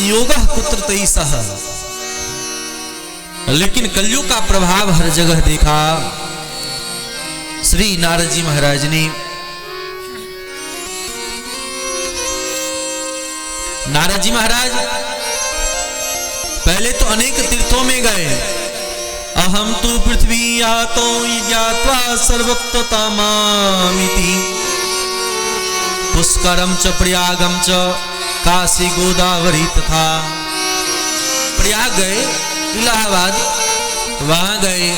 योगः कुत्र तैसः। लेकिन कलयुग का प्रभाव हर जगह देखा। श्री नारद जी महाराज ने नारद जी महाराज पहले तो अनेक तीर्थों में गए। अहम तु पृथ्वी यातो ज्ञात्वा सर्वत्र मामिति। पुष्करम च प्रयागम च काशी गोदावरी तथा। प्रयाग गए, इलाहाबाद वहां गए,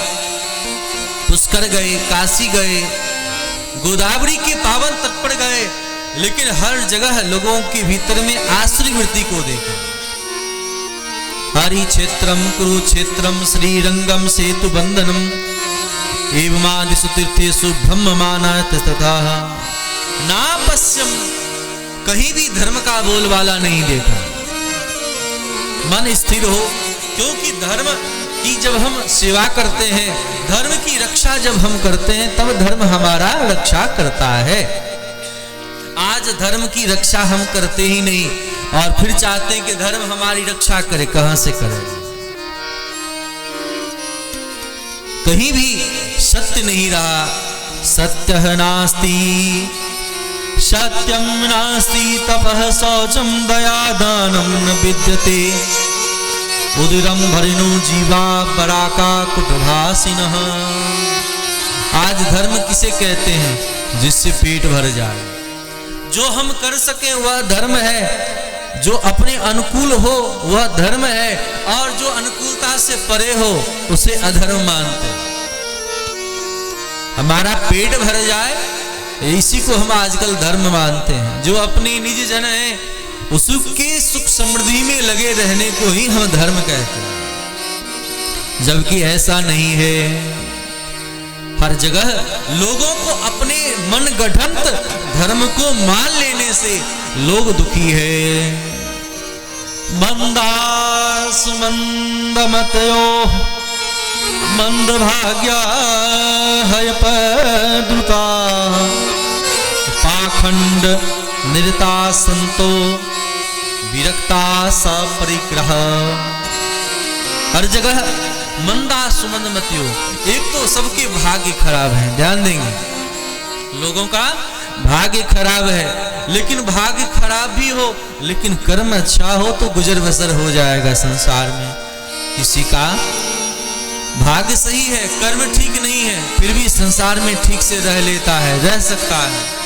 पुष्कर गए, काशी गए, गोदावरी के पावन तट पर गए। लेकिन हर जगह लोगों के भीतर में आसुरी वृत्ति को देखा। हरि क्षेत्रम कुरुक्षेत्रम श्रीरंगम सेतु बंधनम एवमादिषु तीर्थेषु ब्रह्ममानात् तथा ना पश्यम। कहीं भी धर्म का बोलबाला नहीं देखा। मन स्थिर हो, क्योंकि धर्म की जब हम सेवा करते हैं, धर्म की रक्षा जब हम करते हैं, तब धर्म हमारा रक्षा करता है। आज धर्म की रक्षा हम करते ही नहीं और फिर चाहते हैं कि धर्म हमारी रक्षा करे। कहां से करे? कहीं भी सत्य नहीं रहा। सत्य नास्ति सत्यम नास्ति तपः शौचम दया दानम न विद्यते। उदरम भरिणो जीवा बराका कुटभासिनः। आज धर्म किसे कहते हैं? जिससे पेट भर जाए। जो हम कर सके वह धर्म है, जो अपने अनुकूल हो वह धर्म है, और जो अनुकूलता से परे हो उसे अधर्म मानते हैं। हमारा पेट भर जाए, इसी को हम आजकल धर्म मानते हैं। जो अपने निज जन है उसके सुख समृद्धि में लगे रहने को ही हम धर्म कहते हैं, जबकि ऐसा नहीं है। हर जगह लोगों को अपने मन गढ़ंत धर्म को मान लेने से लोग दुखी है। मंदास मंदमतयो मंदभाग्या हयपदुता। पाखंड निरता संतो विरक्ता सपरिग्रह। हर जगह मंदा सुमंद मतियो। एक तो सबके भाग्य खराब है, ध्यान देंगे, लोगों का भाग्य खराब है। लेकिन भाग्य खराब भी हो, लेकिन कर्म अच्छा हो तो गुजर बसर हो जाएगा संसार में। किसी का भाग्य सही है, कर्म ठीक नहीं है, फिर भी संसार में ठीक से रह लेता है, रह सकता है।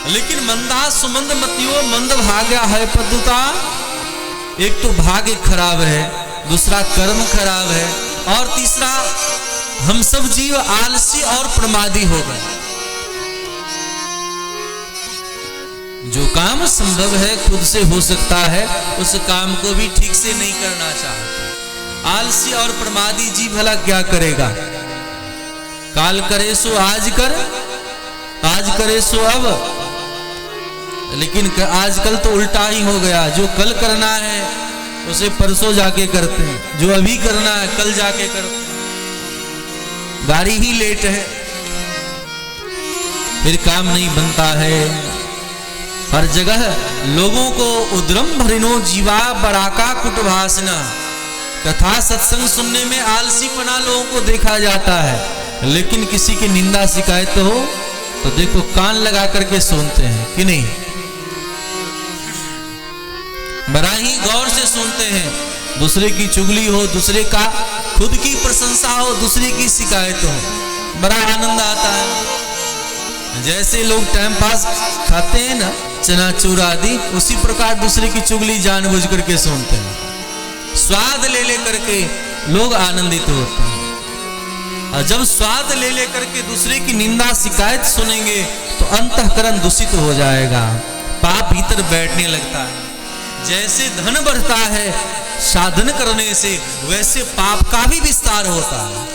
लेकिन मंदा सुमंद मतियो मंद भाग्या है पद्धुता। एक तो भाग्य खराब है, दूसरा कर्म खराब है, और तीसरा हम सब जीव आलसी और प्रमादी हो गए। जो काम संभव है खुद से हो सकता है, उस काम को भी ठीक से नहीं करना चाहता। आलसी और प्रमादी जीव भला क्या करेगा? काल करे सो आज कर, आज करे सो अब। लेकिन आजकल तो उल्टा ही हो गया। जो कल करना है उसे परसों जाके करते हैं, जो अभी करना है कल जाके करते हैं। गाड़ी ही लेट है, फिर काम नहीं बनता है। हर जगह लोगों को उद्रम भरिनो जीवा बड़ाका कुटभासना। कथा सत्संग सुनने में आलसीपना लोगों को देखा जाता है, लेकिन किसी की निंदा शिकायत हो तो देखो कान लगा करके सुनते हैं कि नहीं, बड़ा ही गौर से सुनते हैं। दूसरे की चुगली हो, दूसरे का खुद की प्रशंसा हो, दूसरे की शिकायत हो, बड़ा आनंद आता है। जैसे लोग टाइम पास खाते हैं ना चनाचूर आदि, उसी प्रकार दूसरे की चुगली जानबूझ करके सुनते हैं। स्वाद ले ले करके लोग आनंदित होते हैं, और जब स्वाद ले ले करके दूसरे की निंदा शिकायत सुनेंगे तो अंतःकरण दूषित हो जाएगा, पाप भीतर बैठने लगता है। जैसे धन बढ़ता है साधन करने से, वैसे पाप का भी विस्तार होता है।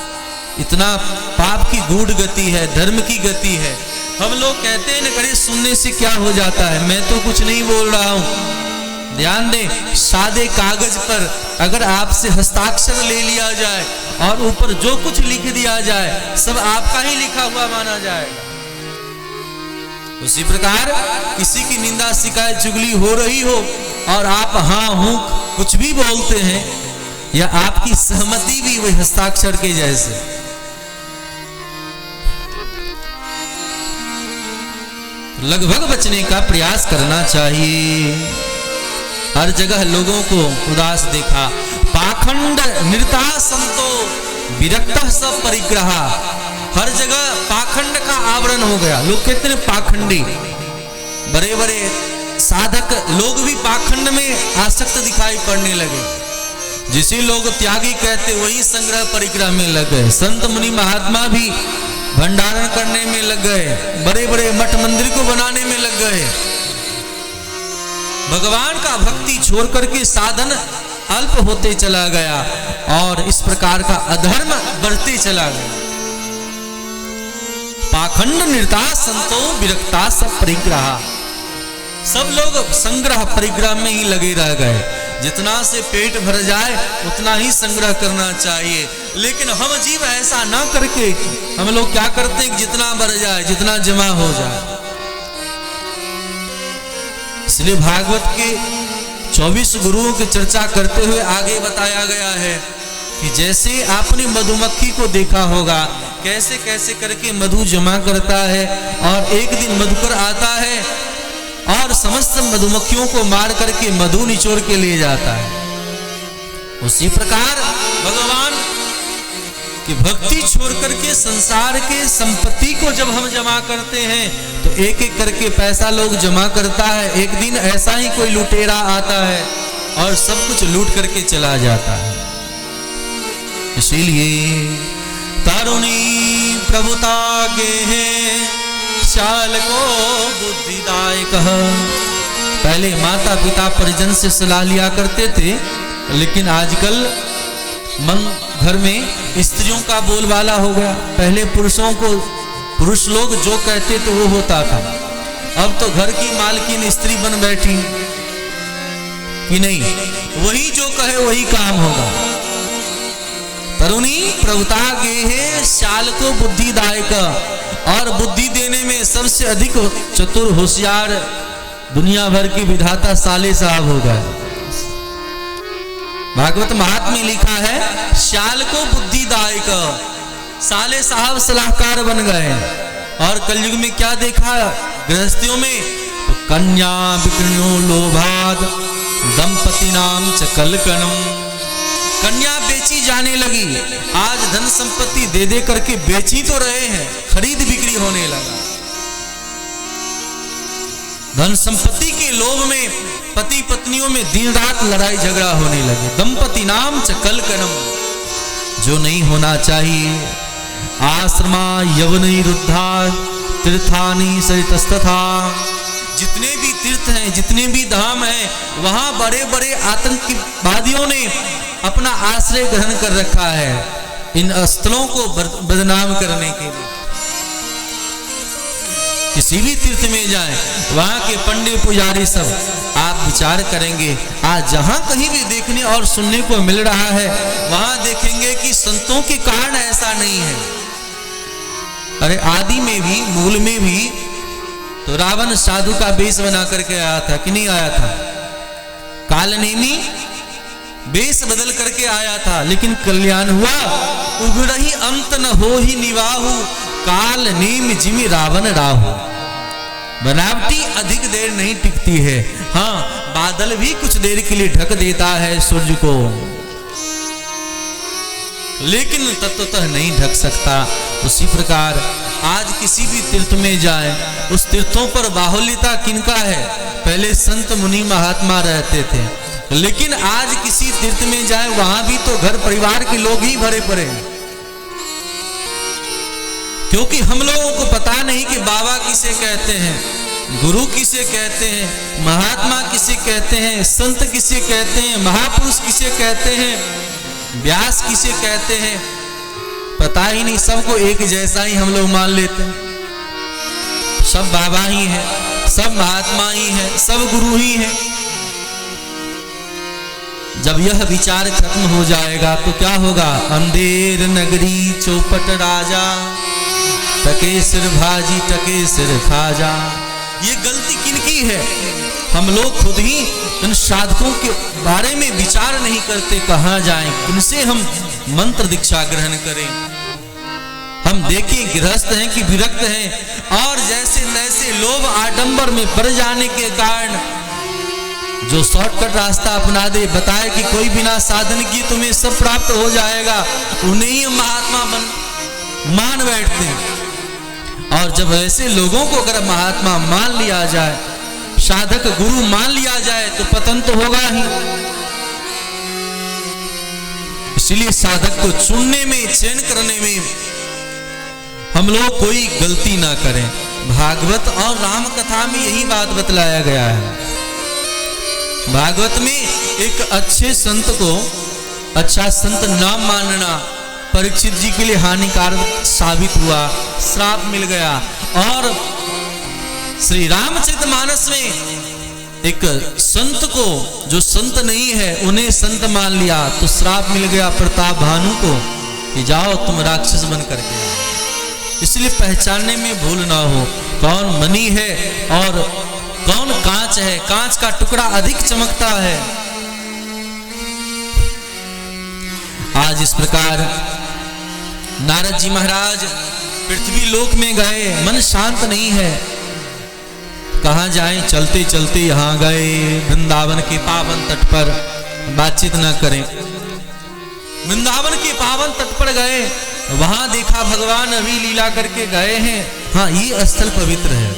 इतना पाप की गूढ़ गति है, धर्म की गति है। हम लोग कहते हैं न करे सुनने से क्या हो जाता है, मैं तो कुछ नहीं बोल रहा हूं। ध्यान दें, सादे कागज पर अगर आपसे हस्ताक्षर ले लिया जाए और ऊपर जो कुछ लिख दिया जाए सब आपका ही लिखा हुआ माना जाएगा। उसी प्रकार किसी की निंदा शिकायत चुगली हो रही हो और आप हाँ हूं कुछ भी बोलते हैं, या आपकी सहमति भी वही हस्ताक्षर के जैसे। लगभग बचने का प्रयास करना चाहिए। हर जगह लोगों को उदास देखा। पाखंड निरता संतो विरक्त सब परिग्रह। हर जगह पाखंड का आवरण हो गया। लोग कहते हैं पाखंडी, बड़े बड़े साधक लोग भी पाखंड में आसक्त दिखाई पड़ने लगे। जिसे लोग त्यागी कहते वही संग्रह परिग्रह में लग गए। संत मुनि महात्मा भी भंडारण करने में लग गए, बड़े बड़े मठ मंदिर को बनाने में लग गए। भगवान का भक्ति छोड़ करके साधन अल्प होते चला गया और इस प्रकार का अधर्म बढ़ते चला गया। पाखंड निरता संतो विरक्ता सब परिग्रह। सब लोग संग्रह परिग्रह में ही लगे रह गए। जितना से पेट भर जाए उतना ही संग्रह करना चाहिए, लेकिन हम जीव ऐसा ना करके हम लोग क्या करते हैं, जितना भर जाए, जितना जमा हो जाए। इसलिए भागवत के 24 गुरुओं की चर्चा करते हुए आगे बताया गया है कि जैसे आपने मधुमक्खी को देखा होगा कैसे कैसे करके मधु जमा करता है, और एक दिन मधुकर आता है और समस्त मधुमक्खियों को मार करके मधु निचोड़ के ले जाता है। उसी प्रकार भगवान की भक्ति छोड़ करके संसार के संपत्ति को जब हम जमा करते हैं तो एक एक करके पैसा लोग जमा करता है। एक दिन ऐसा ही कोई लुटेरा आता है और सब कुछ लूट करके चला जाता है। इसीलिए तरुणी प्रभुता के हैं शाल को बुद्धिदायक। पहले माता पिता परिजन से सलाह लिया करते थे, लेकिन आजकल घर में स्त्रियों का बोलबाला हो गया। पहले पुरुष लोग जो कहते तो वो होता था, अब तो घर की मालकिन स्त्री बन बैठी कि नहीं, वही जो कहे वही काम होगा। तरुणी प्रभुता गेहे शाल को बुद्धिदायक। और बुद्धि देने में सबसे अधिक चतुर होशियार दुनिया भर की विधाता साले साहब हो गए। भागवत महात्म्य में लिखा है शाल को बुद्धिदायक। साले साहब सलाहकार बन गए। और कलयुग में क्या देखा गृहस्थियों में, तो कन्या विकृण्यो लोभाद दंपति नाम च कलकनम। कन्या बेची जाने लगी। आज धन संपत्ति दे दे करके बेची तो रहे हैं, खरीद बिक्री होने लगा। धन संपत्ति के लोभ में पति पत्नियों में दिन रात लड़ाई झगड़ा होने लगे। दंपति नाम च कलकनम, जो नहीं होना चाहिए। आश्रमा यवनी रुद्धा तीर्थानी सरितस्तथा। जितने भी तीर्थ हैं, जितने भी धाम हैं, वहां बड़े बड़े आतंकवादियों ने अपना आश्रय ग्रहण कर रखा है इन स्थलों को बदनाम करने के लिए। किसी भी तीर्थ में जाएं, वहां के पंडित पुजारी सब आप विचार करेंगे, आज जहां कहीं भी देखने और सुनने को मिल रहा है वहां देखेंगे कि संतों के कारण ऐसा नहीं है। अरे आदि में भी, मूल में भी तो रावण साधु का वेश बना करके आया था कि नहीं आया था? कालनेमी वेश बदल करके आया था, लेकिन कल्याण हुआ। उगड़ही अंत न हो ही निवाहु, काल नेम जिमि रावण राहु। बनावटी अधिक देर नहीं टिकती है। हाँ, बादल भी कुछ देर के लिए ढक देता है सूर्य को, लेकिन तत्वतः नहीं ढक सकता। उसी प्रकार आज किसी भी तीर्थ में जाए, उस तीर्थों पर बाहुल्यता किनका है? पहले संत मुनि महात्मा रहते थे, लेकिन आज किसी तीर्थ में जाए वहां भी तो घर परिवार के लोग ही भरे पड़े हैं। क्योंकि हम लोगों को पता नहीं कि बाबा किसे कहते हैं, गुरु किसे कहते हैं, महात्मा किसे कहते हैं, संत किसे कहते हैं, महापुरुष किसे कहते हैं, व्यास किसे कहते हैं, पता ही नहीं। सबको एक जैसा ही हम लोग मान लेते हैं। सब बाबा ही है, सब महात्मा ही है, सब गुरु ही है। जब यह विचार खत्म हो जाएगा तो क्या होगा? अंधेर नगरी चौपट राजा, टके सिर भाजी टके सिर खाजा। ये गलती किनकी है? हम लोग खुद ही इन साधकों के बारे में विचार नहीं करते, कहाँ जाएं, किनसे हम मंत्र दीक्षा ग्रहण करें। हम देखें गृहस्थ हैं कि विरक्त हैं, और जैसे तैसे लोभ आडंबर में पड़ जाने के कारण जो शॉर्टकट रास्ता अपना दे, बताए कि कोई बिना साधन किए तुम्हें सब प्राप्त हो जाएगा, उन्हें ही महात्मा मान बैठते हैं। और जब ऐसे लोगों को अगर महात्मा मान लिया जाए, साधक गुरु मान लिया जाए, तो पतन तो होगा ही। इसलिए साधक को चुनने में, चयन करने में हम लोग कोई गलती ना करें। भागवत और राम कथा में यही बात बतलाया गया है। भागवत में एक अच्छे संत को अच्छा संत ना मानना परीक्षित जी के लिए हानिकारक साबित हुआ, श्राप मिल गया। और श्री रामचरितमानस में एक संत को, जो संत नहीं है उन्हें संत मान लिया, तो श्राप मिल गया प्रताप भानु को कि जाओ तुम राक्षस बन करके। इसलिए पहचानने में भूल ना हो कौन मणि है और कौन कांच है। कांच का टुकड़ा अधिक चमकता है। आज इस प्रकार नारद जी महाराज पृथ्वी लोक में गए, मन शांत नहीं है, कहां जाएं, चलते चलते यहां गए वृंदावन के पावन तट पर। बातचीत ना करें, वृंदावन के पावन तट पर गए, वहां देखा भगवान अभी लीला करके गए हैं। हाँ, ये स्थल पवित्र है।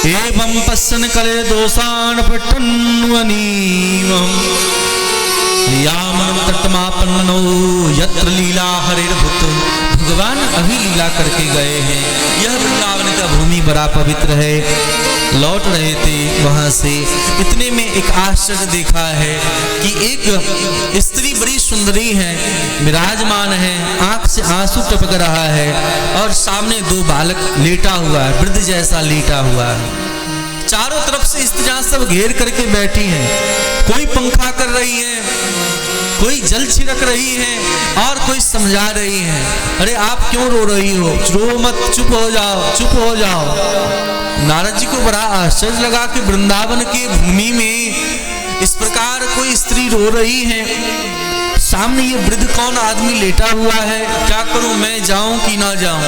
एवं पश्यन् करे दोषान् पठन्वनीवम् यामनं तटमापन्नो यत्र लीला हरिर्भूत। भगवान अभी लीला करके गए हैं। यह वृंदावन का भूमि बड़ा पवित्र है। लौट रहे थे वहां से, इतने में एक आश्चर्य देखा है कि एक स्त्री बड़ी सुंदरी है, विराजमान है, आंख से आंसू टपक रहा है, और सामने दो बालक लेटा हुआ है, वृद्ध जैसा लेटा हुआ है। चारों तरफ से स्त्रियां सब घेर करके बैठी हैं। कोई पंखा कर रही है, कोई जल छिड़क रही है, और कोई समझा रही है, अरे आप क्यों रो रही हो, रो मत, चुप हो जाओ, चुप हो जाओ। नारद जी को बड़ा आश्चर्य लगा कि वृंदावन की भूमि में इस प्रकार कोई स्त्री रो रही है, सामने ये वृद्ध कौन आदमी लेटा हुआ है, क्या करूं, मैं जाऊं कि ना जाऊं।